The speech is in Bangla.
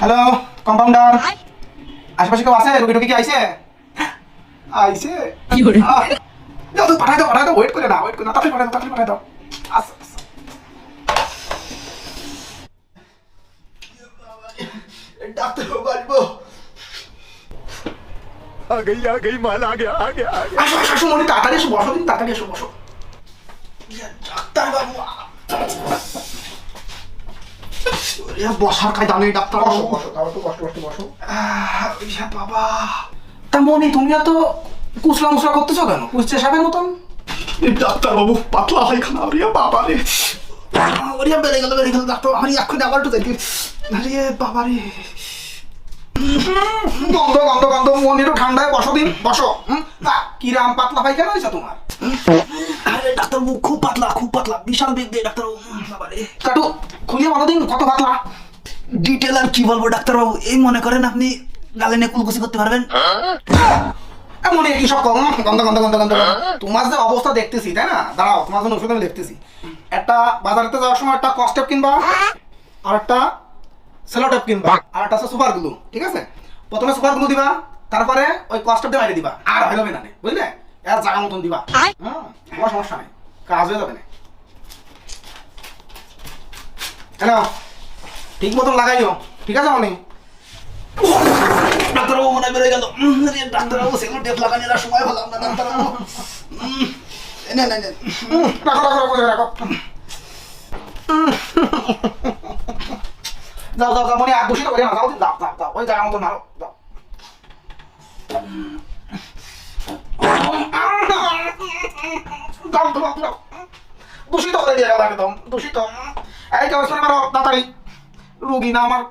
হ্যালো কম্পাউন্ডার, আশেপাশে কেউ আছে? রোগী কি আইছে? আইছে কি করে? যাও তো, পাঠাই দাও, ওয়েট করে না, তাড়াতাড়ি পাঠাই দাও। আচ্ছা ডাক্তার বলবো। आ गई माल आ गया আসো মনে, তাড়াতাড়ি এসো, বসো দিন, তাড়াতাড়ি এসো, বসো। ডাক্তার বাবু বসার কায়দা নেই ডাক্তার বাবু। বসো। বাবা, তা মনি তুমি এত কুচলা মুসলা করতেছো কেন? কুচছে সাপের মতন। ডাক্তার বাবু পাতলা পায়খানা, বাবা রে, বেড়ে গেল ডাক্তার। আমি এখন আবার একটু দেখি। আরে বাবা রে, গন্ধ মন একটু ঠান্ডায় বসো দিন, বসো। কিরাম পাতলা পায়খানা হয়েছে তোমার? আরে ডাক্তার বাবু খুব পাতলা বিশাল বেগ দিয়ে ডাক্তার বাবু। বাবা রে, কাটু খুলিয়ে বলো দিন কত পাতলা। ডিটেল আর কি বলবো ডাক্তার বাবু, এই মনে করেন আপনি গালে নিয়ে কুলকুচি করতে পারবেন। মনে কি সব গন্ধ। তোমার যে অবস্থা দেখতেছি, তাই না? দাঁড়াও, তোমার জন্য ওষুধ আমি দেখতেছি। একটা বাজারেতে যাওয়ার সময় একটা কস্টেপ কিনবা, আর একটা সেলোটেপ কিনবা, আর একটা আছে সুপার গ্লু। ঠিক আছে, প্রথমে সুপার গ্লু দিবা, তারপরে ওই কস্টেপ দিয়ে বাইরে দিবা। আর হয়ে যাবে না, বুঝলে? এর জায়গা মতন দিবা। কোনো সমস্যা নেই, কাজ হয়ে যাবে না। হ্যালো, ঠিক মতন লাগাইও, ঠিক আছে মনে? ডাক্তারবাবু মনে বেড়ে গেল। ডাক্তারবাবু সেগুলো টেপ লাগানোর সময় হলাম না ডাক্তারবাবু। রাখো। যাও মনে দূষিত করে না, যাও ওই জায়গা মতো মারো, যাও। দূষিত করে দিয়ে গেল একদম, দূষিত। এই কেউ মারো তাড়াতাড়ি, রুগী না আমার।